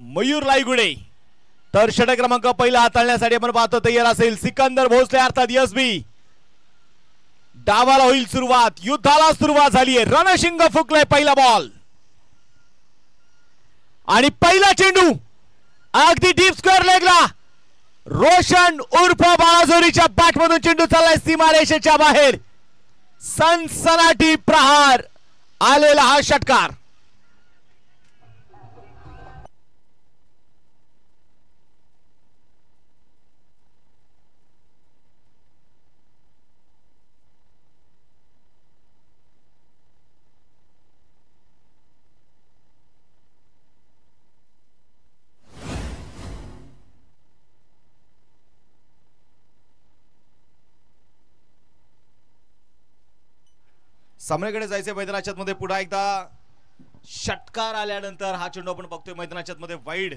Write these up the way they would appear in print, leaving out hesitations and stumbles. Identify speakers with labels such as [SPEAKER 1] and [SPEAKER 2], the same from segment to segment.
[SPEAKER 1] मयूर लाईगुडे। तर षटक क्रमांक पहिला हाताळण्यासाठी आपण पाहतो तयार असेल सिकंदर भोसले अर्थात एसबी। डावाला होईल सुरुवात, युद्धाला सुरुवात झाली आहे। रणशिंग फुकलाय पहिला बॉल आणि पहिला चेंडू अगदी डीप स्क्वेअर लेगला रोशन उर्फ बाळाजोरीच्या बॅट मधून चेंडू चाललाय सीमारेषेच्या बाहेर। सनसनाटी प्रहार आलेला हा षटकार। सामन्याकडे जायचे मैदानाच्या मध्ये पुन्हा एकदा षटकार आल्यानंतर हा चेंडू आपण बघतोय मैदानाच्या मध्ये वाईड।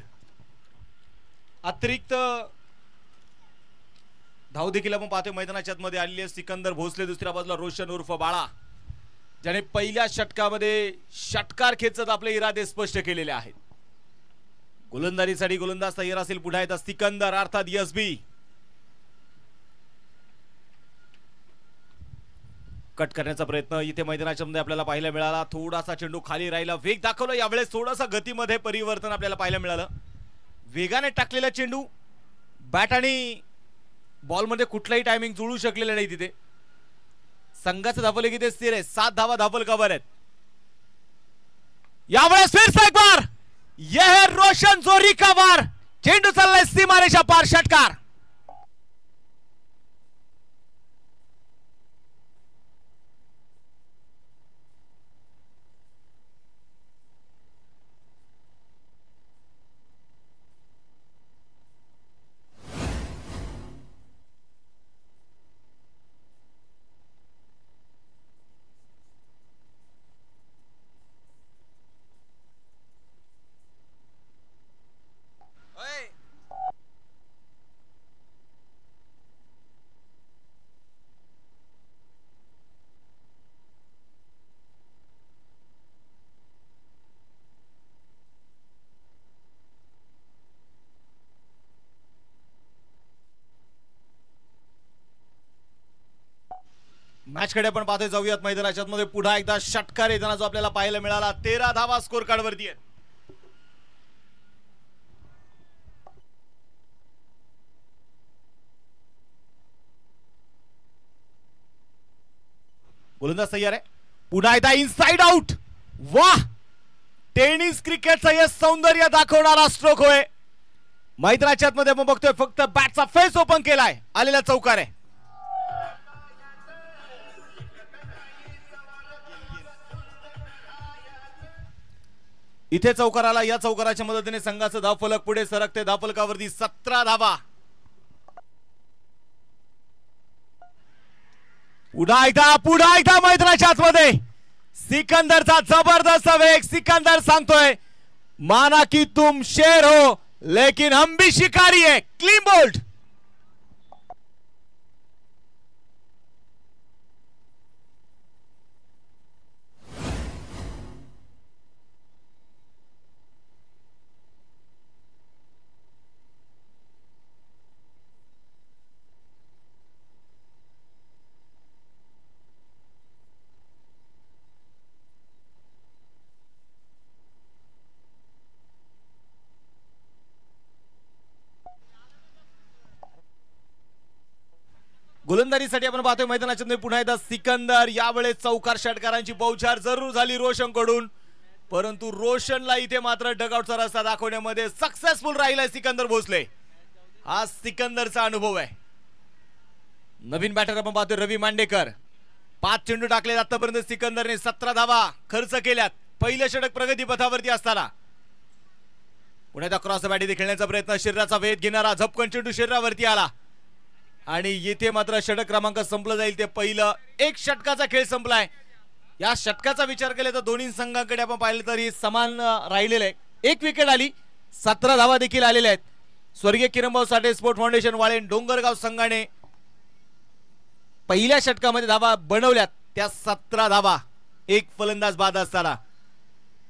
[SPEAKER 1] अतिरिक्त धाव देखील आपण पाहतोय मैदानाच्या मध्ये आलेली आहे। सिकंदर भोसले दुसऱ्या बाजूला रोशन उर्फ बाळा, ज्याने पहिल्या षटकामध्ये षटकार खेचत आपले इरादे स्पष्ट केलेले आहेत। गोलंदाजीसाठी गोलंदाज तयार असेल पुन्हा एकदा सिकंदर अर्थात एसबी। कट करण्याचा प्रयत्न इथे मैदानाच्या मध्ये आपल्याला पाहायला मिळाला। थोडासा चेंडू खाली राहिला, वेग दाखवला यावेळेस, थोडासा गतीमध्ये परिवर्तन आपल्याला पाहायला मिळालं। वेगाने टाकलेला चेंडू बॅट आणि बॉल मध्ये कुठलाही टायमिंग जुळू शकलेलं नाही। तिथे संघाचं धावले की ते स्थिर आहे, 7 धावा धावल कव्हर आहेत। यावेळेस फिर से एक बार यह है रोशन जोरी का वार, चेंडू चाललाय सीमारेषा पार, षटकार। मॅच कडे आपण पाहतोय, जाऊयात मैदानाच्या मध्ये पुन्हा एकदा षटकार येताना जो आपल्याला पाहायला मिळाला। 13 धावा स्कोर कार्ड वरती आहेत। गोलंदाज तयार आहे, पुन्हा एकदा इनसाइड आउट। वाह, टेनिस क्रिकेटचा हे सौंदर्य दाखवणारा स्ट्रोक होय। मैदानाच्या मध्ये आपण बघतोय फक्त बॅटचा फेस ओपन केलाय, आलेला चौकार आहे। इथे चौकार आला, या चौकाराच्या मदतीने संघाचं धावफलक पुढे सरकते। धावफलकावरती 17 धावा। पुन्हा एकदा मैदानाच्या आतमध्ये सिकंदरचा जबरदस्त वेग। सिकंदर सांगतोय माना की तुम शेर हो लेकिन हम भी शिकारी है। Clean bowled. गोलंदाजीसाठी आपण पाहतोय मैदानाच्या मध्ये पुन्हा एकदा सिकंदर। यावेळेस चौकार षटकारांची बौछार जरूर झाली रोशन कडून, परंतु रोशनला इथे मात्र डगआउटचा रस्ता दाखवण्यामध्ये सक्सेसफुल राहिलाय सिकंदर भोसले। हा सिकंदरचा अनुभव आहे। नवीन बॅटर आपण पाहतोय रवी मांडेकर। 5 चेंडू टाकले आतापर्यंत सिकंदरने 17 धावा खर्च केल्यात पहिल्या षटक प्रगती पथावरती असताना। पुन्हा एकदा क्रॉस बॅटी खेळण्याचा प्रयत्न, शरीराचा वेध घेणारा झपकन चेंडू शरीरावरती आला आणि येथे मात्र षटक क्रमांक संपलं जाईल। ते पहिलं एक षटकाचा खेळ संपलाय। या षटकाचा विचार केला तर दोन्ही संघांकडे आपण पाहिलं तर समान राहिलेलं आहे। एक विकेट आली, 17 धावा देखील आलेल्या आहेत। स्वर्गीय किरणभाऊ साठे स्पोर्ट फाउंडेशन वाळेन डोंगरगाव संघाने पहिल्या षटकामध्ये धावा बनवल्यात, त्या 17 धावा, एक फलंदाज बाद असताना।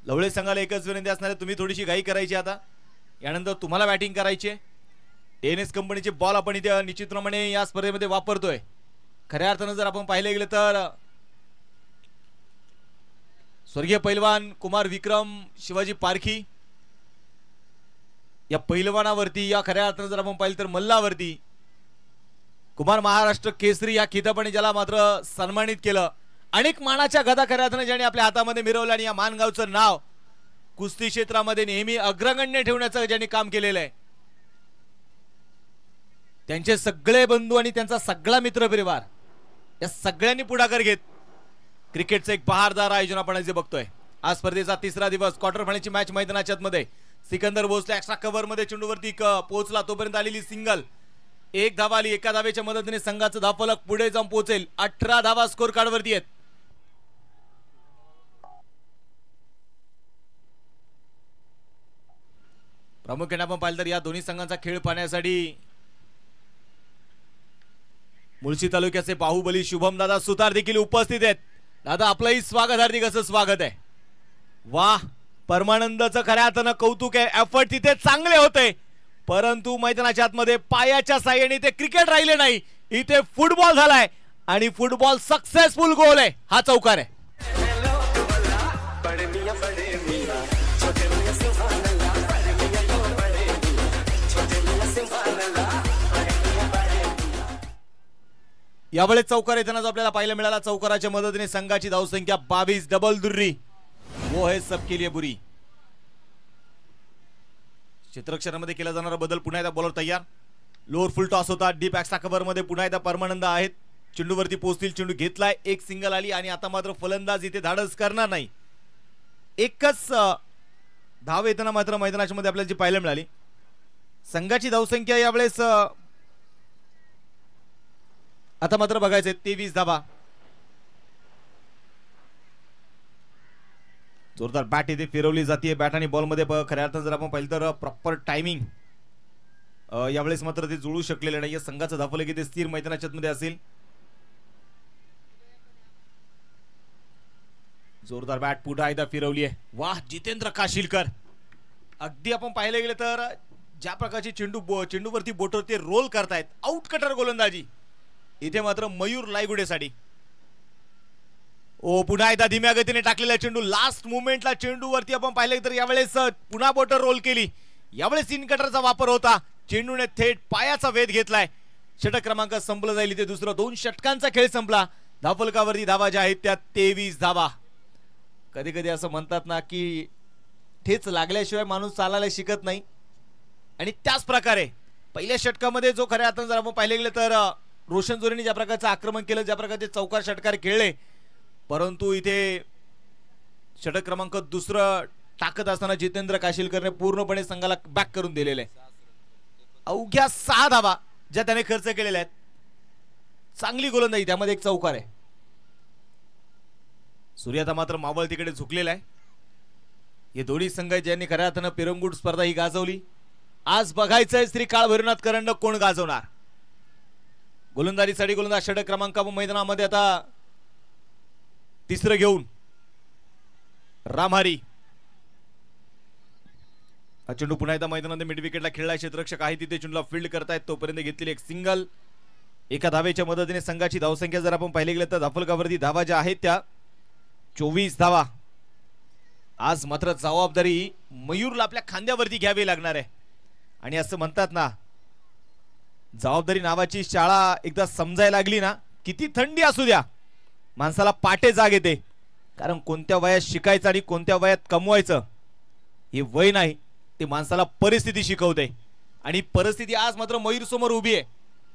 [SPEAKER 1] लवळे संघाला एकच विनंती असणार आहे, तुम्ही थोडीशी घाई करायची आता। यानंतर तुम्हाला बॅटिंग करायची आहे. एनएस कंपनीचे बॉल आपण इथे निश्चितप्रमाणे या स्पर्धेमध्ये वापरतोय. खऱ्या अर्थानं जर आपण पाहिले गेले तर स्वर्गीय पैलवान कुमार विक्रम शिवाजी पारखी या पैलवानावरती, या खऱ्या अर्थानं जर आपण पाहिलं तर मल्लावरती कुमार महाराष्ट्र केसरी या खिताबाने ज्याला मात्र सन्मानित केलं. अनेक मानाच्या गदा खऱ्या अर्थानं ज्यांनी आपल्या हातामध्ये मिरवलं आणि या मानगावचं नाव कुस्ती क्षेत्रामध्ये नेहमी अग्रगण्य ठेवण्याचं ज्यांनी काम केलेलं आहे. त्यांचे सगळे बंधू आणि त्यांचा सगळा मित्र परिवार या सगळ्यांनी पुढाकार घेत क्रिकेटचं एक बहारदार आयोजन आपण जे बघतोय. आज स्पर्धेचा तिसरा दिवस, क्वार्टर फायनलची मॅच मैदानाच्या आतमध्ये. सिकंदर भोसले एक्स्ट्रा कव्हर मध्ये चेंडूवरती पोहोचला, तोपर्यंत आलेली सिंगल. एक धावा आली, एका धावेच्या मदतीने संघाचं धावफलक पुढे जाऊन पोहोचेल. 18 धावा स्कोर कार्ड वरती आहेत. प्रामुख्याने आपण पाहिलं तर या दोन्ही संघांचा खेळ पाहण्यासाठी मुळशी तालुक्याचे बाहुबली शुभम दादा सुतार देखील उपस्थित आहेत. दादा आपलंही स्वागत, हार्दिक असं स्वागत आहे. वाह, परमानंदचं खऱ्या अर्थानं कौतुक आहे. एफर्ट तिथे चांगले होते, परंतु मैदानाच्या आतमध्ये पायाच्या साह्याने ते क्रिकेट राहिले नाही, इथे फुटबॉल झालाय आणि फुटबॉल सक्सेसफुल गोल आहे. हा चौकार आहे. यावेळेस चौकार येताना जो आपल्याला पाहायला मिळाला, चौकाराच्या मदतीने संघाची धावसंख्या 22. डबल दुर्री वो है सबके लिए बुरी. क्षेत्ररक्षणामध्ये केला जाणारा बदल. पुन्हा एकदा बॉलर तयार. लोअर फुल टॉस होता. डीप एक्स्ट्रा कव्हर मध्ये पुन्हा एकदा परमानंद आहेत. चेंडूवरती पोहोचतील. चेंडू घेतलाय, एक सिंगल आली आणि आता मात्र फलंदाज इथे धाडस करणार नाही. एकच धाव येताना मात्र मैदानाच्या मध्ये आपल्याला जी पाहायला मिळाली. संघाची धावसंख्या यावेळेस आता मात्र बघायचे 23 धावा. जोरदार बॅट इथे फिरवली जाते. बॅट आणि बॉल मध्ये खऱ्या अर्थानं जर आपण पाहिलं तर प्रॉपर टायमिंग यावेळेस मात्र ते जुळू शकलेले नाही. संघाचं धावफलक इथे स्थिर मैदानाच्या मध्ये असेल. जोरदार बॅट पुढे एकदा फिरवली आहे. वाह, जितेंद्र काशिलकर. अगदी आपण पाहिले गेले तर ज्या प्रकारची चेंडूवरती बोटर ते रोल करतायत, आउट कटर गोलंदाजी इथे मात्र मयूर लायगुडेसाठी. ओ पुन्हा एकदा धीम्या गतीने टाकलेला चेंडू. लास्ट मुवमेंटला चेंडूवरती आपण पाहिले तर यावेळेस पुन्हा बोटर रोल केली. यावेळेस इन कटरचा वापर होता. चेंडूने थेट पायाचा वेध घेतलाय. षटक क्रमांक संपला जाईल इथे. दुसरा 2 षटकांचा खेळ संपला. धावफलकावरती धावा ज्या आहेत त्या 23 धावा. कधी कधी असं म्हणतात ना की ठेच लागल्याशिवाय माणूस चालायला शिकत नाही, आणि त्याच प्रकारे पहिल्या षटकामध्ये जो खऱ्या अर्थानं जर आपण पाहिले गेले तर रोशन जोरेने ज्या प्रकारचं आक्रमण केलं, ज्या प्रकारचे चौकार षटकार खेळले, परंतु इथे षटक क्रमांक दुसरं टाकत असताना जितेंद्र काशिलकरने पूर्णपणे संघाला बॅक करून दिलेले. अवघ्या 6 धावा ज्या त्याने खर्च केलेल्या आहेत. चांगली गोलंदाजी, त्यामध्ये एक चौकार आहे. सूर्याता मात्र मावळ तिकडे झुकलेला आहे. हे दोन्ही संघ ज्यांनी खऱ्या अर्थानं पिरंगुट स्पर्धा ही गाजवली. आज बघायचंय श्री काळ भैरवनाथ करंडक कोण गाजवणार. गोलंदाजीसाठी गोलंदाज षटक क्रमांक मैदानामध्ये आता तिसरं घेऊन रामहारी. हा चेंडू पुन्हा एकदा मैदानामध्ये मिड विकेटला खेळला. क्षेत्ररक्षक आहे तिथे चेंडूला फील्ड करतायत. तोपर्यंत घेतलेली एक सिंगल. एका धावेच्या मदतीने संघाची धावसंख्या जर आपण पाहिले गेलं तर धावफलकावरती धावा ज्या आहेत त्या 24 धावा. आज मात्र जबाबदारी मयूरला आपल्या खांद्यावरती घ्यावी लागणार आहे. आणि असं म्हणतात ना, जबाबदारी नावाची शाळा एकदा समजायला लागली ना, किती थंडी असू द्या माणसाला पाटे जाग येते. कारण कोणत्या वयात शिकायचं आणि कोणत्या वयात कमवायचं हे वय नाही, ते माणसाला परिस्थिती शिकवते. आणि परिस्थिती आज मात्र मयूर समोर उभी आहे,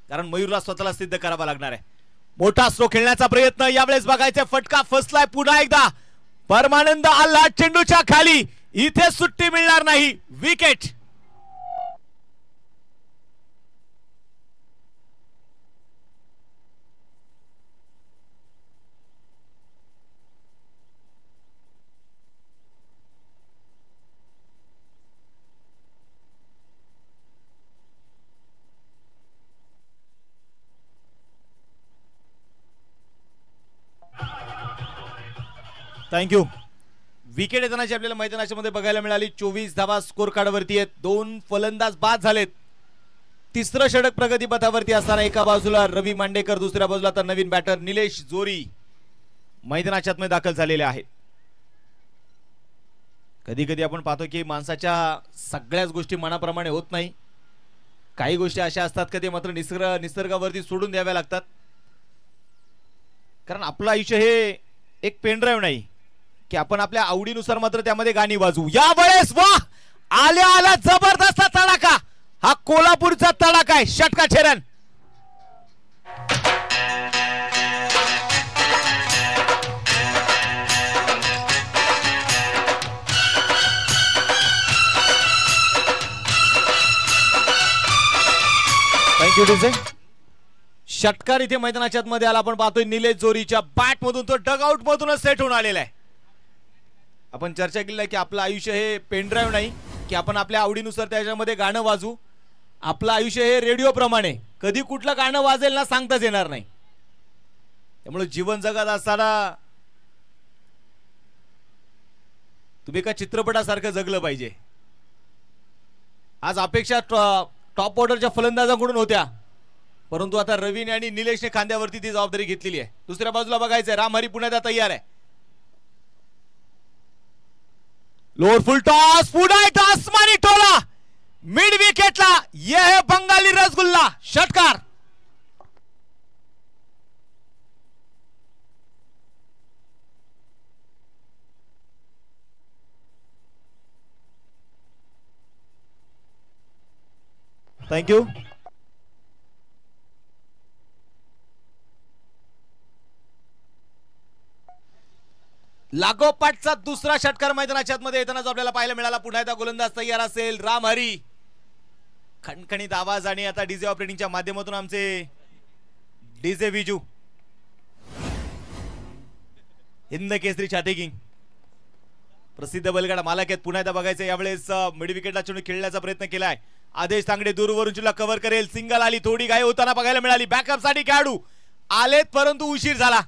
[SPEAKER 1] कारण मयूरला स्वतःला सिद्ध करावा लागणार आहे. मोठा स्ट्रोक खेळण्याचा प्रयत्न यावेळेस बघायचा. फटका फसलाय पुन्हा एकदा. परमानंद आल्हाद चेंडूच्या खाली. इथे सुट्टी मिळणार नाही. विकेट. थँक्यू. विकेट येतानाची आपल्याला मैदानाच्या मध्ये बघायला मिळाली. 24 धावा स्कोर कार्ड वरती आहेत. 2 फलंदाज बाद झालेत. तिसरं षटक प्रगतीपथावरती असताना एका बाजूला रवी मांडेकर, दुसऱ्या बाजूला तर नवीन बॅटर निलेश जोरी मैदानाच्या आतमध्ये दाखल झालेले आहेत. कधी कधी आपण पाहतो की माणसाच्या सगळ्याच गोष्टी मनाप्रमाणे होत नाही. काही गोष्टी अशा असतात की ते मात्र निसर्गावरती सोडून द्याव्या लागतात. कारण आपलं आयुष्य हे एक पेनड्राईव्ह नाही की आपण आपल्या आवडीनुसार मात्र त्यामध्ये गाणी वाजवू. यावेळेस वा आल्या आला जबरदस्त तडाखा. हा कोल्हापूरचा तडाखा आहे. षटका छेरन. Thank you DJ. षटकार इथे मैदानाच्या मध्ये आला. आपण पाहतोय निलेश जोरीच्या बॅट मधून, तो डगआउट मधूनच सेट होऊन आलेला आहे. आपण चर्चा केली आहे की आपलं आयुष्य हे पेनड्राईव्ह नाही की आपण आपल्या आवडीनुसार त्याच्यामध्ये गाणं वाजू. आपलं आयुष्य हे रेडिओ प्रमाणे, कधी कुठलं गाणं वाजेल ना सांगताच येणार नाही. त्यामुळे जीवन जगत असताना तुम्ही एका चित्रपटासारखं जगलं पाहिजे. आज अपेक्षा टॉप ऑर्डरच्या फलंदाजांकडून होत्या, परंतु आता रवीने आणि निलेशने खांद्यावरती ती जबाबदारी घेतलेली आहे. दुसऱ्या बाजूला बघायचंय रामहरी पुण्यात तयार आहे. लोअर फुल टॉस, पुन्हा एकदा आसमानी टोला मिड विकेटला. ये है बंगाली रसगुल्ला. षटकार. थँक्यू. लागोपाठचा दुसरा षटकार मैदानाच्या आतमध्ये येताना जो आपल्याला पाहायला मिळाला. पुन्हा एकदा गोलंदाज तयार असेल रामहरी. खणखणीत आवाज आणि आता डीजे ऑपरेटिंगच्या माध्यमातून आमचे डीजे विजू, हिंद केसरी छाती किंग, प्रसिद्ध बैलगाडा मालक आहेत. पुन्हा एकदा बघायचं यावेळेस मिड विकेटला चेंडू खेळण्याचा प्रयत्न केलाय. आदेश तांगडे दूरवरून चेंडूला कव्हर करेल. सिंगल आली, थोडी घाई होताना बघायला मिळाली. बॅकअप साठी खेळाडू आलेत परंतु उशीर झाला.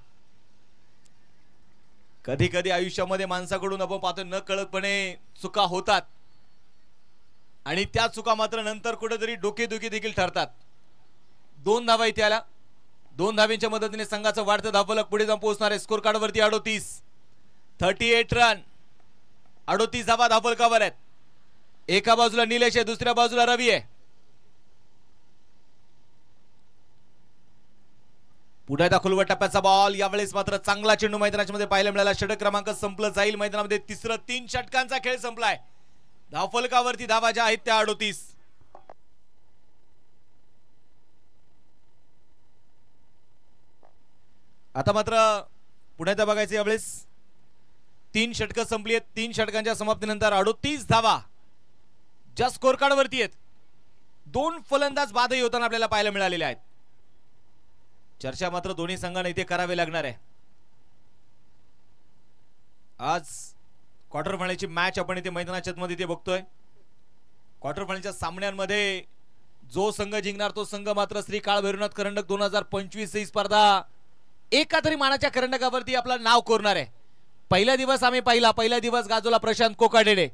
[SPEAKER 1] कधी कधी आयुष्यामध्ये माणसाकडून आपण पाहतो न कळतपणे चुका होतात आणि त्या चुका मात्र नंतर कुठेतरी डोकेदुखी देखील ठरतात. 2 धावा इथे आल्या. 2 धाव्यांच्या मदतीने संघाचं वाढतं धावफलक पुढे जाऊन पोहोचणार आहे. स्कोर कार्ड वरती 38 रन, 38 धावा धावफलकावर आहेत. एका बाजूला निलेश आहे, दुसऱ्या बाजूला रवी आहे. पुढे दाखल टप्प्याचा बॉल. यावेळेस मात्र चांगला चेंडू मैदानाच्या मध्ये पाहायला मिळाला. षटक क्रमांक संपलं जाईल. मैदानामध्ये तिसरं 3 षटकांचा खेळ संपलाय. धावफलकावरती धावा ज्या आहेत त्या 38. आता मात्र पुन्हा एकदा बघायचं यावेळेस 3 षटकं संपली आहेत. 3 षटकांच्या समाप्तीनंतर 38 धावा ज्या स्कोर कार्ड वरती आहेत. 2 फलंदाज बादही होताना आपल्याला पाहायला मिळालेले आहेत. चर्चा मात्र दोन्ही संघांना इथे करावे लागणार आहे. आज क्वार्टर फायनलची मॅच आपण इथे मैदानाच्या मध्ये इथे बघतोय. क्वार्टर फायनलच्या सामन्यांमध्ये जो संघ जिंकणार तो संघ मात्र श्री काळ भैरवनाथ करंडक 2025 ही स्पर्धा एका तरी मानाच्या करंडकावरती आपलं नाव कोरणार आहे. पहिला दिवस आम्ही पहिला दिवस गाजवला प्रशांत कोकाटेने.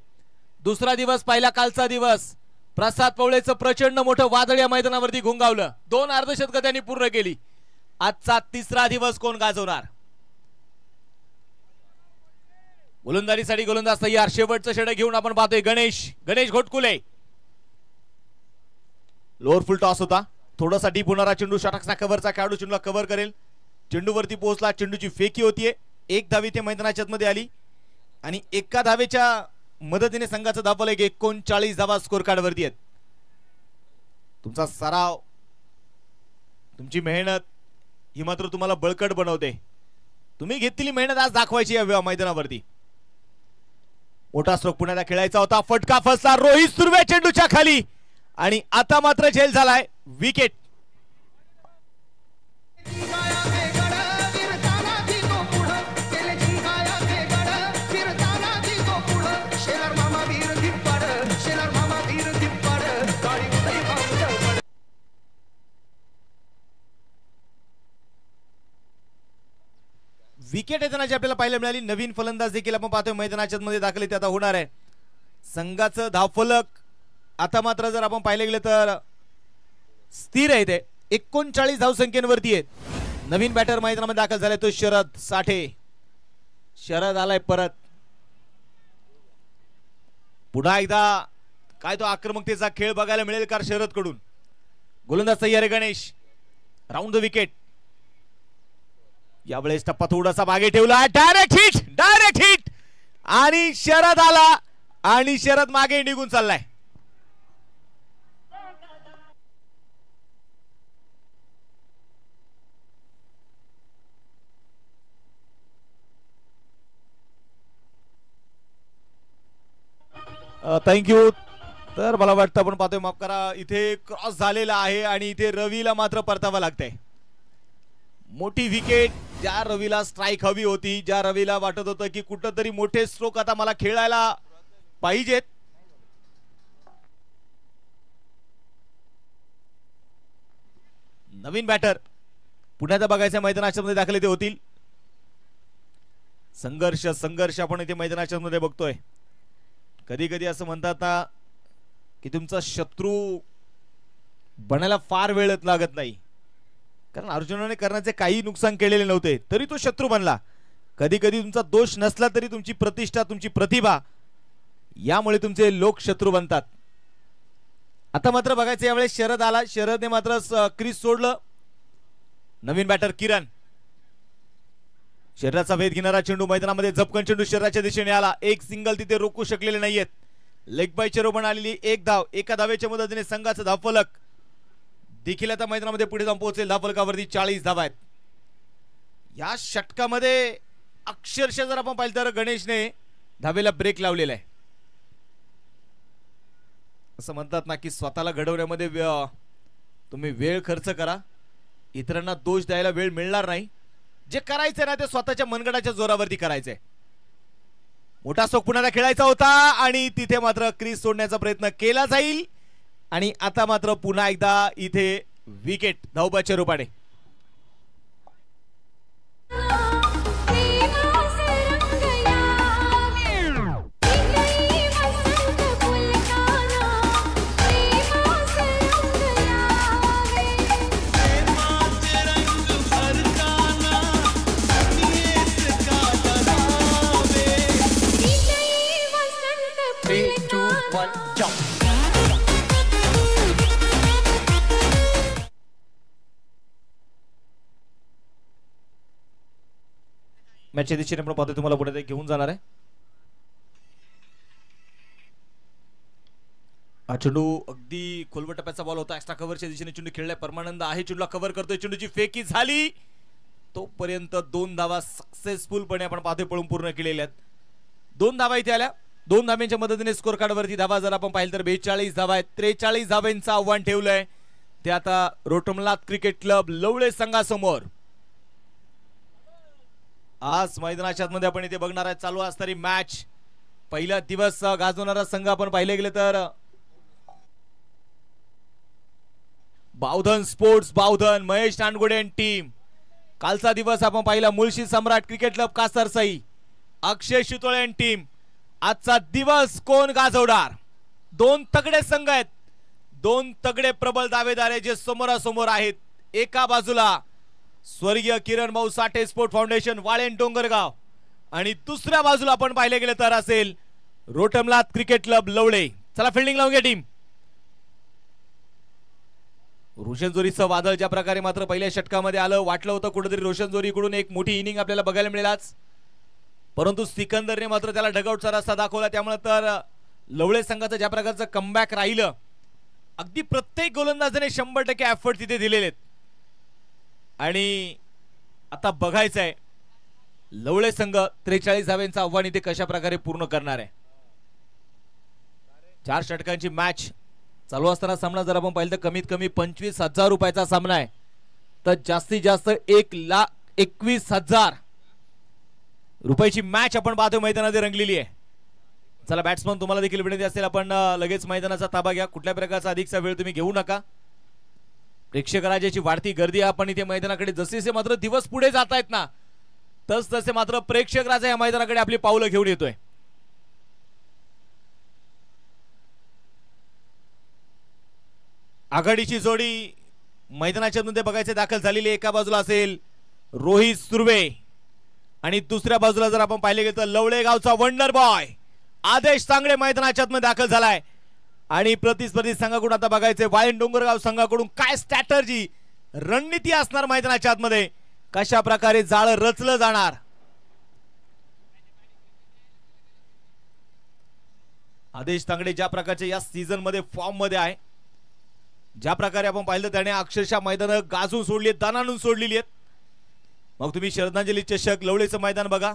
[SPEAKER 1] दुसरा दिवस पहिला कालचा दिवस प्रसाद पवळेचं प्रचंड मोठं वादळ या मैदानावरती घुंगावलं. 2 अर्धशतकं त्यांनी पूर्ण केली. आजचा तिसरा दिवस कोण गाजवणार? गोलंदाजीसाठी गोलंदाज तयार. शेवटचं षटक घेऊन आपण पाहतोय गणेश घोटकुले. लोअर फुल टॉस होता. थोडासा डीप होणारा चेंडू. षटकचा कव्हरचा खेळाडू चेंडूला कव्हर करेल. चेंडूवरती पोहोचला. चेंडूची फेकी होतीये. 1 धाव इथे मैदानाच्या मध्ये आली आणि एका धावेच्या मदतीने संघाचा धावफलक 39 धावा स्कोर कार्ड वरती आहेत. तुमचा सराव, तुमची मेहनत ही मात्र तुम्हाला बळकट बनवते. तुम्ही घेतलेली मेहनत आज दाखवायची या मैदानावरती. मोठा स्ट्रोक पुण्याला खेळायचा होता. फटका फसला रोहित सुर्वे चेंडूच्या खाली आणि आता मात्र झेल झालाय. विकेट. विकेट येताना जी आपल्याला पाहायला मिळाली. नवीन फलंदाज देखील आपण पाहतोय मैदानाच्या मध्ये दाखल ते आता होणार आहे. संघाचं धावफलक आता मात्र जर आपण पाहिले गेले तर स्थिर आहे. ते 39 धावसंख्येवरती आहेत. नवीन बॅटर मैदानामध्ये दाखल झालाय तो शरद साठे. शरद आलाय परत. पुन्हा एकदा काय तो आक्रमकतेचा खेळ बघायला मिळेल का शरद कडून. गोलंदाज तयार आहे गणेश. Round the wicket. यावेळेस टप्पा थोडासा मागे ठेवला. डायरेक्ट हिट आणि शरद आला आणि शरद मागे निघून चाललाय. थँक्यू. तर मला वाटतं आपण पाहतोय, माफ करा, इथे क्रॉस झालेला आहे आणि इथे रवीला मात्र परतावा लागतंय. मोठी विकेट. ज्या रवीला स्ट्राईक हवी होती, ज्या रवीला वाटत होतं की कुठंतरी मोठे स्ट्रोक आता मला खेळायला पाहिजेत, नवीन बॅटर पुण्याचा बघायच्या मैदानाच्या मध्ये दाखल ते होतील. संघर्ष आपण इथे मैदानाच्या मध्ये बघतोय. कधी कधी असं म्हणतात ना की तुमचा शत्रू बनायला फार वेळ लागत नाही, कारण अर्जुनाने करण्याचे काही नुकसान केलेले नव्हते तरी तो शत्रू बनला. कधी कधी तुमचा दोष नसला तरी तुमची प्रतिष्ठा, तुमची प्रतिभा यामुळे तुमचे लोक शत्रू बनतात. आता मात्र बघायचं यावेळेस शरद आला. शरदने मात्र क्रीज सोडलं. नवीन बॅटर किरण. शरीराचा भेद घेणारा चेंडू मैदानामध्ये झपकन चेंडू शरीराच्या दिशेने आला. एक सिंगल तिथे रोखू शकलेले नाहीयेत. लेग बाय चेरोबन आलेली एक धाव. एका धावेच्या मदतीने संघाचा धावफलक देखील आता मैदानामध्ये पुढे जाऊन पोहोचेल. धावफलकावरती 40 धावा आहेत. या षटकामध्ये अक्षरशः जर आपण पाहिलं तर गणेशने धावेला ब्रेक लावलेला आहे. असं म्हणतात ना की स्वतःला घडवण्यामध्ये तुम्ही वेळ खर्च करा, इतरांना दोष द्यायला वेळ मिळणार नाही. जे करायचंय ना ते स्वतःच्या मनगटाच्या जोरावरती करायचंय. मोठा स्ट्रोक पुन्हा खेळायचा होता आणि तिथे मात्र क्रीज सोडण्याचा प्रयत्न केला जाईल. आणि आता मात्र पुन्हा एकदा इथे विकेट धावबाच्या रूपाने. मॅचच्या दिशेने आपण पाहतोय तुम्हाला पुढे घेऊन जाणार आहे. हा चेंडू अगदी खोलवट टप्प्याचा बॉल होता. एक्स्ट्रा कव्हरच्या दिशेने चेंडू खेळलाय. परमानंद आहे, चेंडूला कव्हर करतोय. चेंडूची फेकी झाली. तोपर्यंत 2 धावा सक्सेसफुलपणे आपण पाहतोय पळून पूर्ण केलेल्या आहेत. 2 धावा इथे आल्या. 2 धाव्यांच्या मदतीने स्कोर कार्ड वरती धावा जर आपण पाहिलं तर 42 धावा आहेत. 43 धाव्यांचं आव्हान ठेवलंय ते आता रोटमलात क्रिकेट क्लब लवळे संघासमोर. आज मैदानाच्या मध्ये आपण इथे बघणार आहे चालू असणारी मॅच. पहिला दिवस गाजवणारा संघ आपण पाहिले गेले तर बावधन स्पोर्ट्स बावधन, महेश नानगोडे टीम. कालचा दिवस आपण पाहिला मुळशी सम्राट क्रिकेट क्लब कासरसई, अक्षय शितोळे टीम. आजचा दिवस कोण गाजवणार? 2 तगडे संघ आहेत, 2 तगडे प्रबल दावेदार आहे जे समोरासमोर आहेत. एका बाजूला स्वर्गीय किरण भाऊ साठे स्पोर्ट फाउंडेशन वाळेन डोंगरगाव आणि दुसऱ्या बाजूला आपण पाहिले गेले तर असेल रोटमलात क्रिकेट क्लब लवळे. चला फिल्डिंग लावून घ्या टीम. रोशन जोरीचं वादळ ज्या प्रकारे मात्र पहिल्या षटकामध्ये आलं, वाटलं होतं कुठेतरी रोशन जोरीकडून एक मोठी इनिंग आपल्याला बघायला मिळेल आज, परंतु सिकंदरने मात्र त्याला डगआउटचा रस्ता दाखवला. त्यामुळे तर लवळे संघाचं ज्या प्रकारचं कमबॅक राहिलं, अगदी प्रत्येक गोलंदाजाने 100% एफर्ट तिथे दिलेले आहेत. आणि आता बघायचं आहे लवळे संघ 43 धाव्यांचं आव्हान इथे कशा प्रकारे पूर्ण करणार आहे. 4 षटकांची मॅच चालू असताना सामना जर आपण पाहिलं तर कमीत कमी 25,000 रुपयाचा सामना आहे, तर जास्तीत जास्त 1,21,000 रुपयाची मॅच आपण पाहतो मैदानात रंगलेली आहे. चला बॅट्समन तुम्हाला देखील विनंती असेल आपण लगेच मैदानाचा ताबा घ्या. कुठल्या प्रकारचा अधिकचा वेळ तुम्ही घेऊ नका. प्रेक्षक राजाची वाढती गर्दी आपण इथे मैदानाकडे जसे मात्र दिवस पुढे जात आहेत ना तस तसे मात्र प्रेक्षक राजा या मैदानाकडे आपली पावलं घेऊन येतोय. आघाडीची जोडी मैदानाच्या मध्ये बघायचे दाखल झालेली. एका बाजूला असेल रोहित सुर्वे आणि दुसऱ्या बाजूला जर आपण पाहिले गेलं तर लवळे गावचा वंडर बॉय आदेश तांगडे मैदानाच्या मध्ये दाखल झालाय. आणि प्रतिस्पर्धी संघाकडून आता बघायचे वाळीण डोंगरगाव संघाकडून काय स्ट्रॅटर्जी रणनीती असणार मैदानाच्या आतमध्ये, कशा प्रकारे जाळं रचलं जाणार. आदेश तांगडे ज्या प्रकारचे या सीझन मध्ये फॉर्म मध्ये आहे, ज्या प्रकारे आपण पाहिलं त्याने अक्षरशः मैदान गाजून सोडली आहेत, दानानून सोडलेली आहेत. मग तुम्ही श्रद्धांजली चषक लवळेचं मैदान बघा,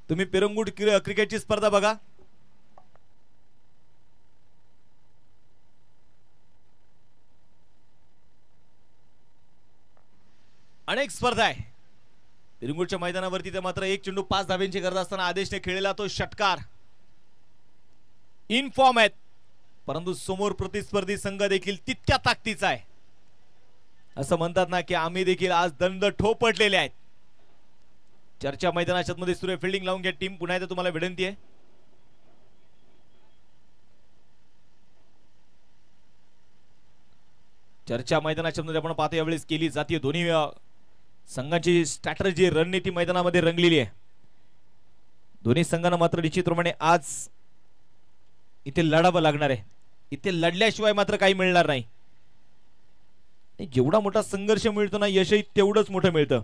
[SPEAKER 1] तुम्ही पिरंगुट क्रिकेटची स्पर्धा बघा, अनेक स्पर्धा आहे. पिरंगुटच्या मैदानावरती ते मात्र एक चेंडू 5 धाब्यांची गरज असताना आदेशने खेळलेला तो षटकार इन फॉर्म आहेत. परंतु समोर प्रतिस्पर्धी संघ देखील तितक्या ताकदीचा आहे. असं म्हणतात ना की आम्ही देखील आज दंड ठोपटलेले आहेत. चर्चा मैदानाच्या मध्ये सुरू फिल्डिंग लावून घ्या टीम. पुन्हा एकदा तुम्हाला विनंती आहे. चर्चा मैदानाच्या मध्ये आपण पाहतो यावेळेस केली जाते. दोन्ही संघांची स्ट्रॅटर्जी रणनीती मैदानामध्ये रंगलेली आहे. दोन्ही संघांना मात्र निश्चितप्रमाणे आज इथे लढावं लागणार आहे. इथे लढल्याशिवाय मात्र काही मिळणार नाही. जेवढा मोठा संघर्ष मिळतो ना यशही तेवढंच मोठं मिळतं.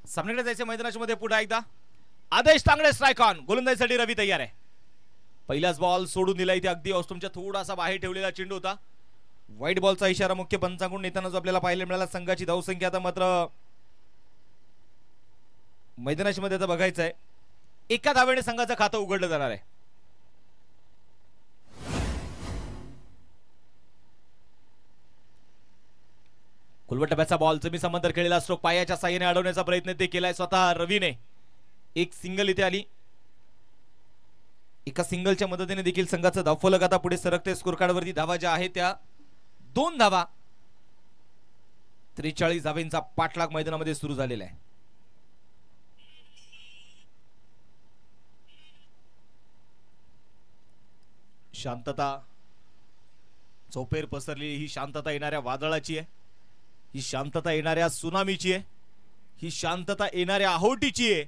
[SPEAKER 1] सामन्याकडे जायचं मैदानाच्या मध्ये. पुढे एकदा आदेश तांगडे स्ट्राइक ऑन. गोलंदाजीसाठी रवी तयार आहे. पहिलाच बॉल सोडून दिला इथे. अगदी ऑस्ट्रोमच्या थोडासा बाहेर ठेवलेला चेंडू होता. व्हाईट बॉलचा इशारा मुख्य पंचांकडून येताना जो आपल्याला पाहायला मिळाला. संघाची धावसंख्या आता मात्र मैदानाच्या मध्ये आता बघायचं आहे. एका धावेने संघाचं खातं उघडलं जाणार आहे. खुलवट टप्प्याचा बॉल जमी समांतर खेळलेला स्ट्रोक पायाच्या साह्याने अडवण्याचा प्रयत्न ते केलाय स्वतः रवीने. एक सिंगल इथे आली. एका सिंगलच्या मदतीने देखील संघाचं धावफलक आता पुढे सरकते. स्कोर कार्ड वरती धावा ज्या आहेत त्या 2 धावा. 43 धावांचा पाठलाग मैदानामध्ये सुरू झालेला आहे. शांतता चौफेर पसरली. ही शांतता येणाऱ्या वादळाची आहे. ही शांतता येणाऱ्या सुनामीची आहे. ही शांतता येणाऱ्या आहोटीची आहे.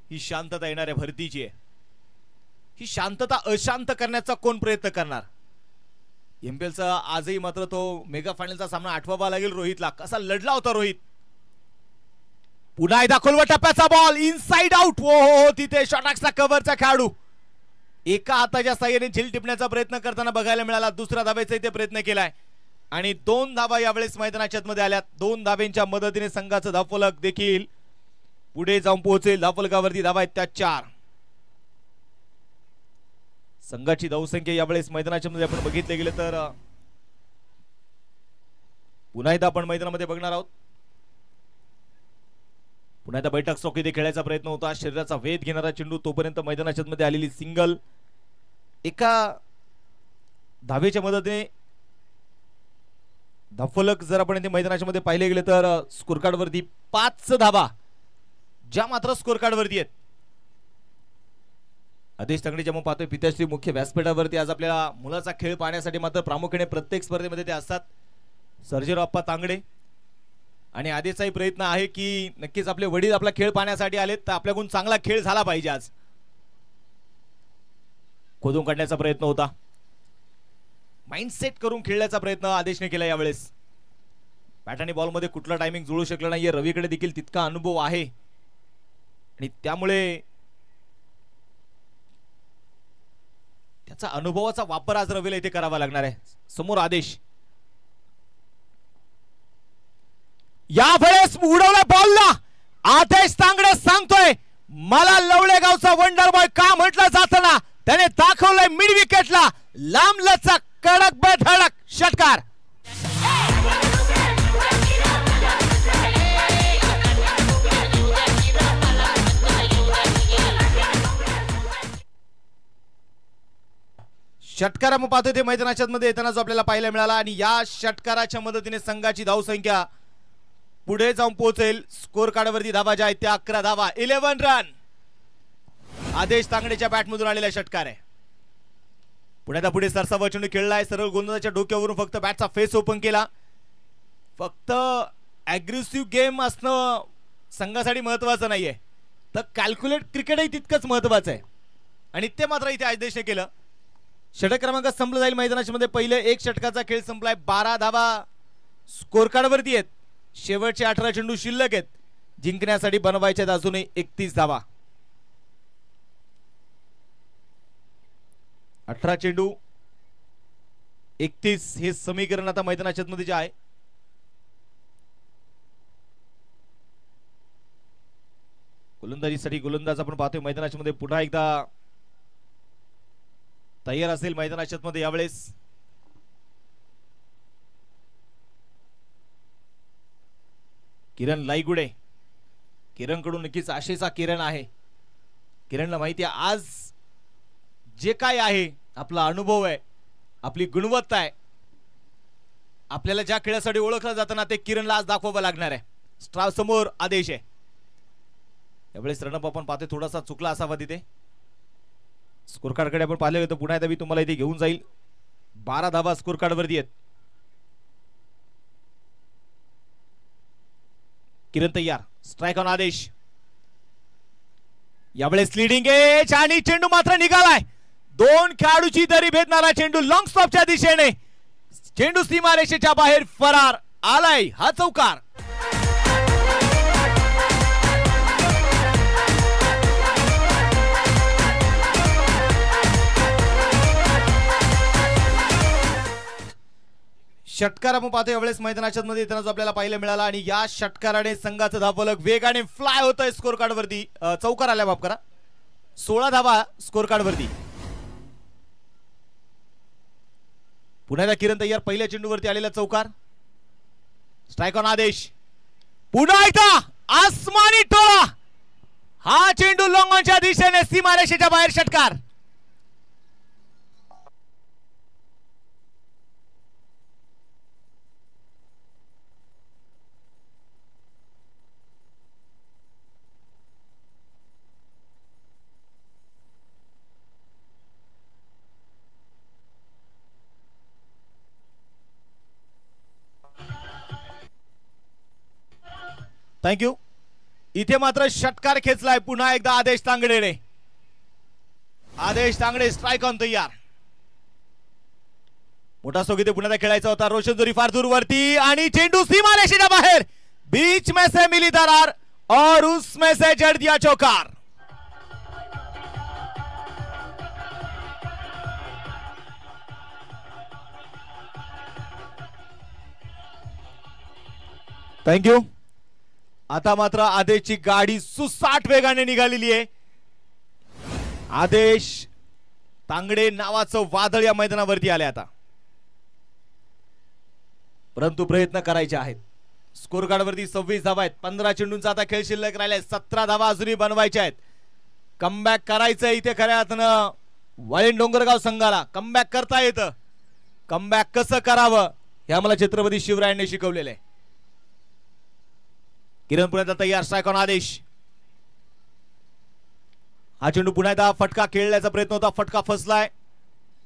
[SPEAKER 1] ही शांतता येणाऱ्या भरतीची आहे. ही शांतता अशांत करण्याचा कोण प्रयत्न करणार. एमपीएलचा आजही मात्र तो मेगा फायनलचा सामना आठवावा लागेल रोहितला. कसा लढला होता रोहित. पुन्हा एकदा खोलवर टप्प्याचा बॉल इनसाइड आउट. हो तिथे शॉटॅक्सचा कव्हरचा खेळाडू एका हाताच्या साह्याने झेल टिपण्याचा प्रयत्न करताना बघायला मिळाला. दुसऱ्या धावेचा इथे प्रयत्न केलाय आणि 2 धावा यावेळेस मैदानाच्या मध्ये आल्यात. 2 धावेंच्या मदतीने संघाचं धावफलक देखील पुढे जाऊन पोहोचेल. धावफलकावरती धावा आहेत त्या 4. संघाची धावसंख्या यावेळेस मैदानाच्या मध्ये आपण बघितले गेले तर पुन्हा एकदा आपण मैदानामध्ये बघणार आहोत. पुन्हा एकदा बैठक स्ट्रोक इथे खेळायचा प्रयत्न होता. शरीराचा वेध घेणारा चेंडू. तोपर्यंत मैदानाच्या मध्ये आलेली सिंगल. एका धावेच्या मदतीने धावफलक जर आपण मैदानाच्या मध्ये पाहिले गेले तर स्कोर कार्ड वरती 5 धावा ज्या मात्र स्कोर कार्ड वरती आहेत. आदेश तांगडे जेव्हा पाहतोय पिताश्री मुख्य व्यासपीठावरती आज आपल्याला मुलाचा खेळ पाहण्यासाठी मात्र प्रामुख्याने प्रत्येक स्पर्धेमध्ये ते असतात. सर्जेराव अप्पा तांगडे आणि आदेशचाही प्रयत्न आहे की नक्कीच आपले वडील आपला खेळ पाहण्यासाठी आलेत तर आपल्याकडून चांगला खेळ झाला पाहिजे. आज खोदून काढण्याचा प्रयत्न होता. माइंडसेट करून खेळण्याचा प्रयत्न आदेशने केला यावेळेस. बॅट आणि बॉल मध्ये कुठला टायमिंग जुळू शकला नाहीये. रवीकडे देखील तितका अनुभव आहे आणि त्यामुळे त्याचा अनुभवाचा वापर आज रवीला इथे करावा लागणार आहे. समोर आदेश. यावेळेस उडवला बॉलला. आदेश तांगडे सांगतोय मला लवळे गावचा वंडर बॉय का म्हटलं जातं ना. त्याने दाखवलंय मिड विकेटला लांब लचक कडक बेधडक षटकार. षटकार आपण पाहतोय ते मैदानाच्या मध्ये येताना जो आपल्याला पाहायला मिळाला आणि या षटकाराच्या मदतीने संघाची धावसंख्या पुढे जाऊन पोहोचेल. स्कोर कार्डवरती धावा ज्या आहेत त्या 11 धावा, 11 रन. आदेश तांगडेच्या बॅटमधून आलेला षटकार आहे. पुण्यात पुढे सरसावा चेंडू खेळलाय, सरळ गोलंदाजाच्या डोक्यावरून फक्त बॅटचा फेस ओपन केला. फक्त ॲग्रेसिव्ह गेम असणं संघासाठी महत्वाचं नाहीये, तर कॅल्क्युलेट क्रिकेटही तितकंच महत्वाचं आहे आणि ते मात्र इथे आदेशने केलं. षटक क्रमांक संपला जाईल मैदानाच्या मध्ये. पहिले एक षटकाचा खेळ संपलाय, 12 धावा स्कोर कार्डवरती आहेत. शेवटचे 18 चेंडू शिल्लक आहेत, जिंकण्यासाठी बनवायचे अजूनही 31 धावा. 18 चेंडू 31 हे समीकरण आता मैदानाच्या मध्ये जे आहे. गोलंदाजीसाठी गोलंदाज आपण पाहतोय मैदानाच्या मध्ये पुन्हा एकदा तयार असेल मैदानाच्या मध्ये यावेळेस. किरण लाईगुडे, किरण कडून नक्कीच आशेचा किरण आहे. किरणला माहिती आहे आज जे काय आहे, आपला अनुभव आहे, आपली गुणवत्ता आहे, आपल्याला ज्या खेळासाठी ओळखलं जातं ना ते किरणला आज दाखवावं लागणार आहे. स्ट्राव समोर आदेश आहे. यावेळेस रणअप आपण पाहतोय थोडासा चुकला असावा तिथे. स्कोर कार्डकडे आपण पाहिले होतं, पुन्हा एकदा मी तुम्हाला इथे घेऊन जाईल. 12 धावा स्कोर कार्डवरती आहेत. किरण तयार, स्ट्राइक ऑन आदेश. यावेळेस लीडिंग एज आणि चेंडू मात्र निघालाय. 2 खेळाडूची दरी भेदणारा चेंडू लॉंग स्टॉपच्या दिशेने, चेंडू सीमारेषेच्या बाहेर फरार आलाय. हा चौकार. षटकार आपण पाहतोय यावेळेस मैदानाच्या मध्ये येताना जो आपल्याला पाहायला मिळाला आणि या षटकाराने संघाचं धावफलक वेगाने फ्लाय होतंय स्कोर कार्डवरती. चौकार आल्या माफ करा, 16 धावा स्कोर कार्डवरती. पुन्हा एकदा किरण तयार, पहिल्या चेंडूवरती आलेला चौकार. स्ट्राइक ऑन आदेश. पुन्हा एकदा आसमानी टोळा, हा चेंडू लॉंगॉनच्या दिशेने सीमारेषेच्या बाहेर षटकार. थँक्यू. इथे मात्र षटकार खेचलाय पुन्हा एकदा आदेश तांगडेने. आदेश तांगडे स्ट्राइक ऑन तयार. मोठा सोग इथे पुन्हा खेळायचा होता. रोशन जोरी फार दूर वरती आणि चेंडू सीमारेषेच्या बाहेर. बीच में से मिली दरार और उसमें से जड़ दिया चौकार. थँक्यू. आता मात्र आदेशची गाडी सुसाट वेगाने निघालेली आहे. आदेश तांगडे नावाचं वादळ या मैदानावरती आले आता, परंतु प्रयत्न करायचे आहेत. स्कोर कार्डवरती 26 धावा आहेत. 15 चेंडूंचा आता खेळ शिल्लक राहिलाय. 17 धावा अजूनही बनवायच्या आहेत. कमबॅक करायचं इथे खऱ्या अर्थानं वाळीण डोंगरगाव संघाला. कमबॅक करता येतं, कमबॅक कसं करावं हे आम्हाला छत्रपती शिवरायांनी शिकवलेलं आहे. किरण पुन्हा एकदा तयार, स्ट्राइक ऑन आदेश. हा चेंडू पुन्हा एकदा फटका खेळण्याचा प्रयत्न होता, फटका फसलाय.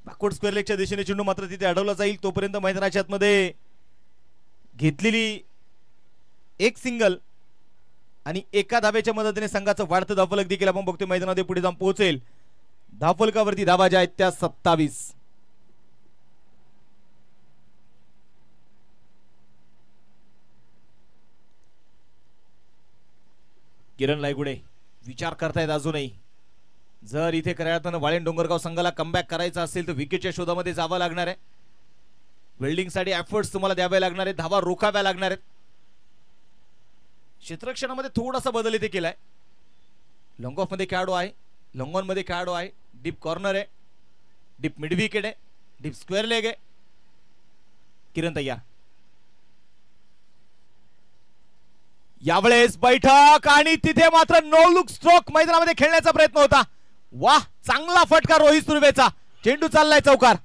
[SPEAKER 1] बॅकवर्ड स्क्वेअर लेगच्या दिशेने चेंडू मात्र तिथे अडवला जाईल. तोपर्यंत मैदानाच्या आतमध्ये घेतलेली एक सिंगल आणि एका धावेच्या मदतीने संघाचं वाढतं धावफलक देखील आपण बघतोय मैदानामध्ये पुढे जाऊन पोहोचेल. धावफलकावरती धावा ज्या आहेत त्या 27. किरण लायगुडे विचार करतायत अजूनही. जर इथे खऱ्या अर्थानं वाळीण डोंगरगाव संघाला कमबॅक करायचा असेल तर विकेटच्या शोधामध्ये जावं लागणार आहे. वेल्डिंग साठी एफर्ट्स तुम्हाला द्यावे लागणार आहेत, धावा रोखाव्या लागणार आहेत. क्षेत्ररक्षणामध्ये थोडासा बदल इथे केलाय. लॉंग ऑफ मध्ये खेळाडू आहे, लॉंग ऑन मध्ये खेळाडू आहे, डीप कॉर्नर आहे, डीप मिड विकेट आहे. डीप स्क्वेअर लेग आहे. किरण तयार. यावेळेस बैठक आणि तिथे मात्र नो लुक स्ट्रोक मैदानामध्ये खेळण्याचा प्रयत्न होता. वाह, चांगला फटका रोहित सुर्वेचा. चेंडू चाललाय चौकार.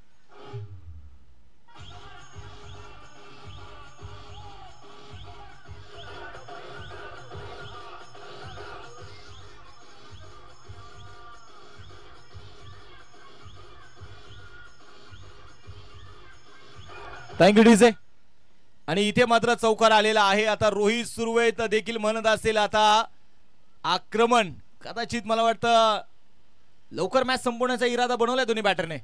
[SPEAKER 1] Thank you DJ. आणि इथे मात्र चौकार आलेला आहे. आता रोहित सुर्वे देखील म्हणत असेल आता आक्रमण. कदाचित मला वाटतं लवकर मॅच संपवण्याचा इरादा बनवलाय दोन्ही बॅटरने.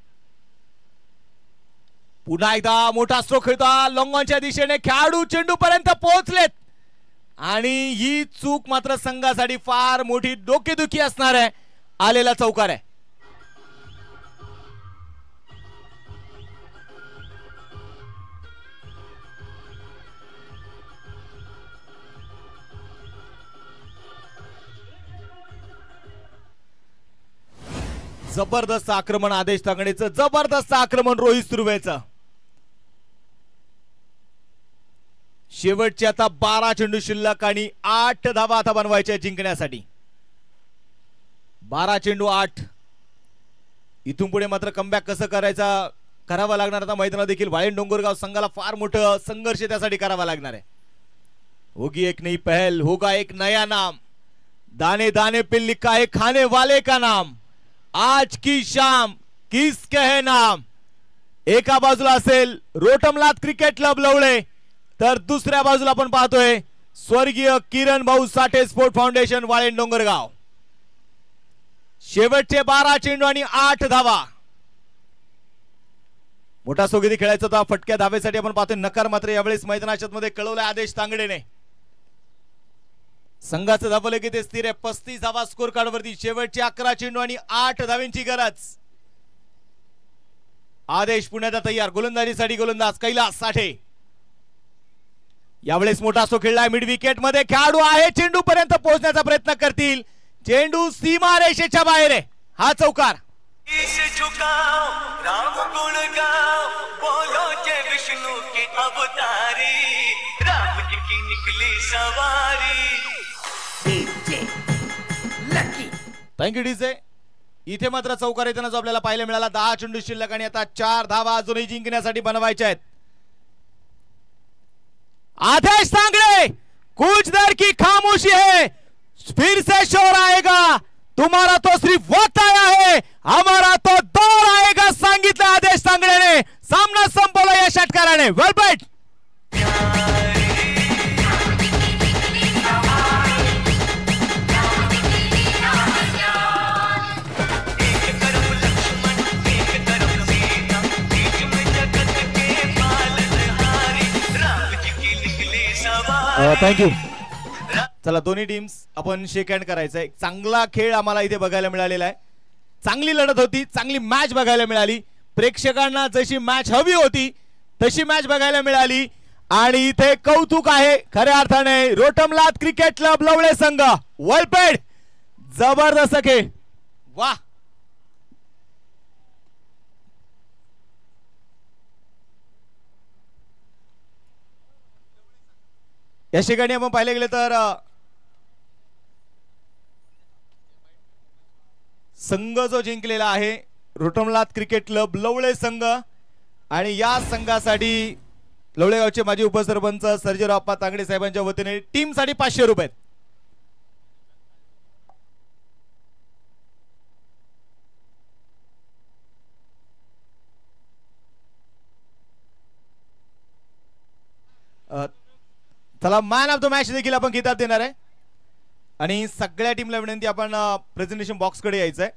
[SPEAKER 1] पुन्हा एकदा मोठा स्ट्रोक खेळता लॉंगॉनच्या दिशेने. खेळाडू चेंडू पर्यंत पोहोचलेत आणि ही चूक मात्र संघासाठी फार मोठी डोकेदुखी असणार आहे. आलेला चौकार आहे. जबरदस्त आक्रमण आदेश तांगडेचं. जबरदस्त आक्रमण रोहित सुर्वेचं. शेवटचे आता 12 चेंडू शिल्लक आणि 8 धावा आता बनवायच्या जिंकण्यासाठी. 12 चेंडू 8. इथून पुढे मात्र कमबॅक कसं करावा लागणार आता मैदानात देखील. वाळीण डोंगरगाव संघाला फार मोठं संघर्ष त्यासाठी करावा लागणार आहे. होगी एक नई पहल, होगा एक नया नाम. दाने दाने पे लिखा है खाने वाले का नाम. आज की शाम किसके है नाम. एका बाजूला असेल रोटमलात क्रिकेट क्लब लवळे, तर दुसऱ्या बाजूला आपण पाहतोय स्वर्गीय किरण भाऊ साठे स्पोर्ट फाउंडेशन वाळीण डोंगरगाव. शेवटचे 12 चेंडू आणि 8 धावा. मोठा सोगीदी खेळायचा होता. फटक्या धावेसाठी आपण पाहतोय नकार मात्र यावेळेस मैदानाच्या मध्ये कळवलाय आदेश तांगडेने. संघाचं धावलं की ते स्थिर आहे. 35 धावा स्कोर कार्ड वरती. शेवटचे 11 चेंडू आणि 8 धावांची गरज. आदेश पुण्याचा तयार. गोलंदाजीसाठी गोलंदाज कैलास साठे. यावेळेस मोठा स्ट्रोक खेळलाय मिड विकेट मध्ये. खेळाडू आहे चेंडू पर्यंत पोहोचण्याचा प्रयत्न करतील. चेंडू सीमा रेषेच्या बाहेर आहे. हा चौकार. Thank you DJ. इथे मात्र चौकार येताना जो आपल्याला पाहायला मिळाला. 10 चेंडू शिल्लक आणि आता 4 धावा अजूनही जिंकण्यासाठी बनवायच्या आहेत. आदेश तांगड़े, कुछ देर की खामोशी है, फिर से शोर आएगा. तुम्हारा तो सिर्फ वक्त आया है, हमारा तो दौर आएगा. सांगितलं आदेश तांगड़ेने. सामना संपवला या षटकाराने. वेल प्लेड. थँक्यू. चला दोन्ही टीम्स आपण शेक हँड करायचंय. चांगला खेळ आम्हाला इथे बघायला मिळालेला आहे. चांगली लढत होती, चांगली मॅच बघायला मिळाली. प्रेक्षकांना जशी मॅच हवी होती तशी मॅच बघायला मिळाली. आणि इथे कौतुक आहे खऱ्या अर्थाने रोटमलात क्रिकेट क्लब लवळे संघ. वेल प्लेड. जबरदस्त खेळ. वाह. या ठिकाणी आपण पाहिले गेले तर संघ जो जिंकलेला आहे रोटमलात क्रिकेट क्लब लवळे संघ. आणि या संघासाठी लवळेगावचे माजी उपसरपंच सर्जेराव अप्पा तांगडे साहेबांच्या वतीने टीम साठी 500 रुपये. चला मॅन ऑफ द मॅच देखील आपण किताब देणार आहे. आणि सगळ्या टीमला विनंती आपण प्रेझेंटेशन बॉक्स कडे यायचंय.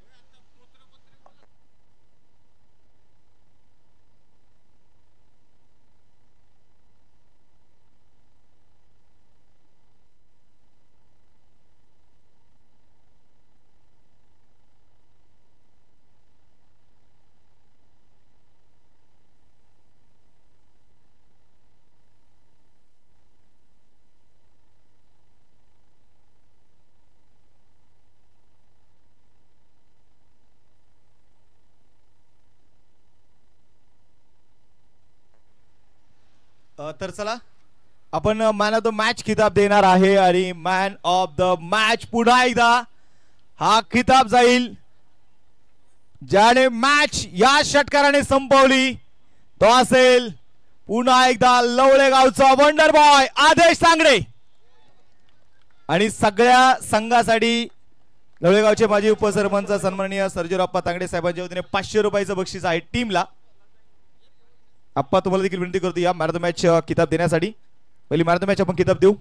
[SPEAKER 1] तर चला आपण मॅन ऑफ द मॅच खिताब देणार आहे आणि मॅन ऑफ द मॅच पुन्हा एकदा हा खिताब जाईल ज्याने मॅच या षटकाराने संपवली तो असेल पुन्हा एकदा लवळे गावचा वंडर बॉय आदेश सांगडे आणि सगळ्या संघासाठी लवळेगावचे माजी उपसरपंच सन्माननीय सर्जेराव तांगडे साहेबांच्या वतीने 500 रुपयाचं बक्षीस आहे टीमला. आप्पा तुम्हाला देखील विनंती करतो या मॅन ऑफ द मॅच किताब देण्यासाठी. पहिली मॅन ऑफ द मॅच आपण किताब देऊ.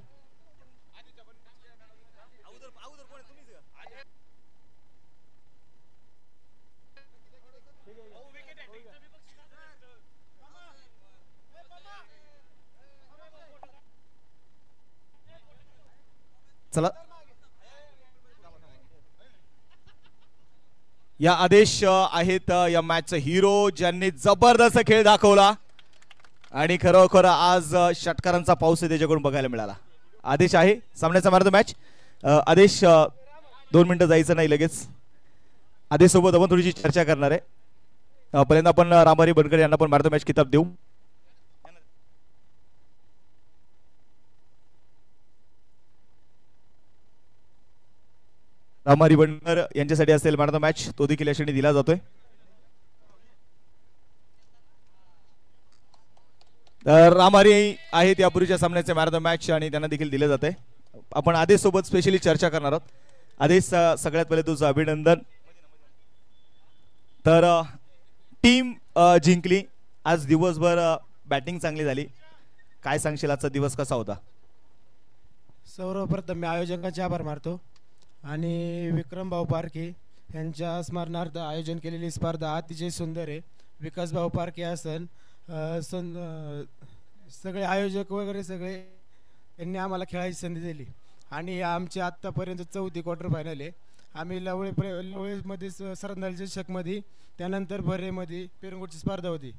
[SPEAKER 1] चला या आदेश आहेत या मॅचचा हिरो ज्यांनी जबरदस्त खेळ दाखवला आणि खरोखर आज षटकारांचा पाऊस त्याच्याकडून बघायला मिळाला. आदेश आहे सामन्याचा मॅन ऑफ द मॅच. आदेश 2 मिनिटं जायचं नाही लगेच. आदेश सोबत आपण थोडीशी चर्चा करणार आहे. पहिल्यांदा आपण रामहरी बनकर यांना पण मॅन ऑफ द मॅच किताब देऊ. रामहरी बनकर यांच्यासाठी असेल मॅन ऑफ द मॅच तो देखील या क्षणी दिला जातोय. रामहरी आहेत यापूर्वीच्या सामन्याचे मॅन ऑफ द मॅच आणि त्यांना देखील दिले जाते. आपण आदेश सोबत स्पेशली चर्चा करणार आहोत. आदेश सगळ्यात पहिले तुझं अभिनंदन. तर टीम जिंकली आज दिवसभर बॅटिंग चांगली झाली. काय सांगशील आजचा दिवस कसा होता?
[SPEAKER 2] सर्वप्रथम मी आयोजकांचे आभार मानतो आणि विक्रम भाऊ पारखे यांच्या स्मरणार्थ आयोजन केलेली स्पर्धा अतिशय सुंदर आहे. विकास भाऊ पारखे असन सगळे आयोजक वगैरे सगळे यांनी आम्हाला खेळायची संधी दिली आणि आमची आत्तापर्यंत 4थी क्वार्टर फायनल आहे. आम्ही लवळेमध्ये सरंदाजी चषकमध्ये त्यानंतर भरेमध्ये पेरंगोटची स्पर्धा होती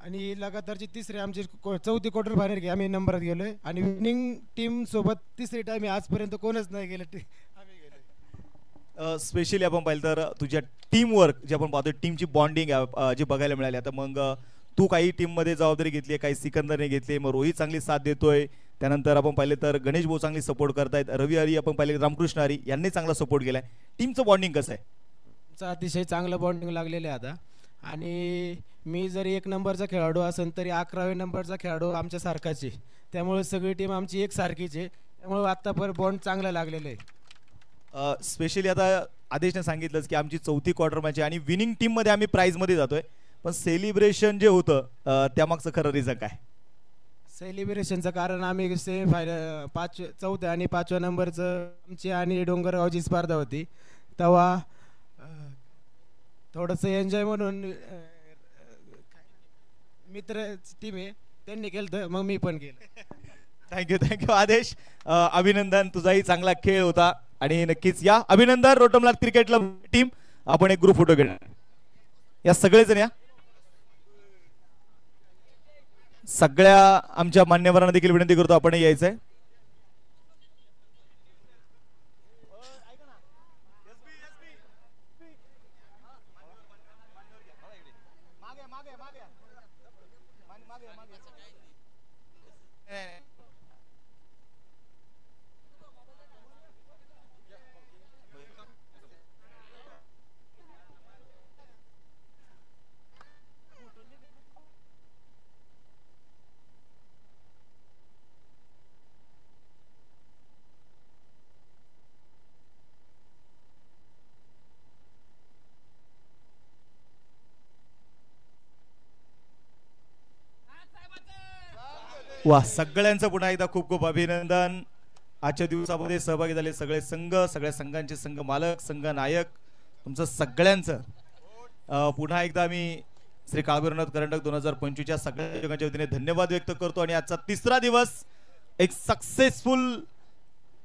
[SPEAKER 2] आणि लगातारची तिसरी आमची 4थी क्वार्टर फायनल की आम्ही नंबरात गेलो आहे आणि विनिंग टीम सोबत तिसरी टाइम आजपर्यंत कोणच नाही गेलं.
[SPEAKER 1] स्पेशली आपण पाहिलं तर तुझ्या टीम वर्क जे आपण पाहतो टीमची बॉन्डिंग जी बघायला मिळाली. आता मग तू काही टीम मध्ये जबाबदारी घेतली आहे काही सिकंदरने घेतली मग रोहित चांगली साथ देतोय. त्यानंतर आपण पाहिले तर गणेश भाऊ चांगली सपोर्ट करतायत. रवी हरी आपण पाहिले रामकृष्ण हरी यांनी चांगला सपोर्ट केलाय. टीमचं बॉन्डिंग कसं आहे?
[SPEAKER 2] अतिशय चांगलं बॉन्डिंग लागलेलं आहे आता आणि मी जरी 1 नंबरचा खेळाडू असेल तरी 11व्या नंबरचा खेळाडू आमच्या सारखाच आहे. त्यामुळे सगळी टीम आमची एक सारखीच आहे. त्यामुळे आतापर्यंत बॉन्ड चांगला लागलेलं आहे.
[SPEAKER 1] स्पेशली आता आदेशने सांगितलंच की आमची 4थी क्वार्टर मॅच आहे आणि विनिंग टीम मध्ये आम्ही प्राइज मध्ये जातोय. पण सेलिब्रेशन जे होतं त्यामागचं खरं रिझन काय?
[SPEAKER 2] सेलिब्रेशनचं कारण आम्ही सेमीफायनल 4थ्या आणि 5व्या नंबरचं आमची आणि डोंगरगावची स्पर्धा होती तेव्हा थोडंसं एन्जॉय म्हणून मित्र टीम आहे त्यांनी केलं तर मग मी पण केलं.
[SPEAKER 1] थँक्यू आदेश. अभिनंदन तुझाही चांगला खेळ होता आणि नक्कीच या अभिनंदन रोटमला क्रिकेट क्लब टीम. आपण एक ग्रुप फोटो घेणार या सगळेजण या सगळ्या आमच्या मान्यवरांना देखील विनंती करतो आपण यायचंय. वा सगळ्यांचं पुन्हा एकदा खूप खूप अभिनंदन. आजच्या दिवसामध्ये सहभागी झाले सगळे संघ सगळ्या संघांचे संघ मालक संघ नायक तुमचं सगळ्यांचं पुन्हा एकदा मी श्री काळभैरवनाथ करंडक 2025च्या सगळ्या आयोजकांच्या वतीने धन्यवाद व्यक्त करतो. आणि आजचा 3रा दिवस एक सक्सेसफुल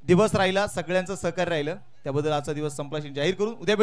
[SPEAKER 1] दिवस राहिला. सगळ्यांचं सहकार्य राहिलं त्याबद्दल आजचा दिवस संपला जाहीर करून उद्या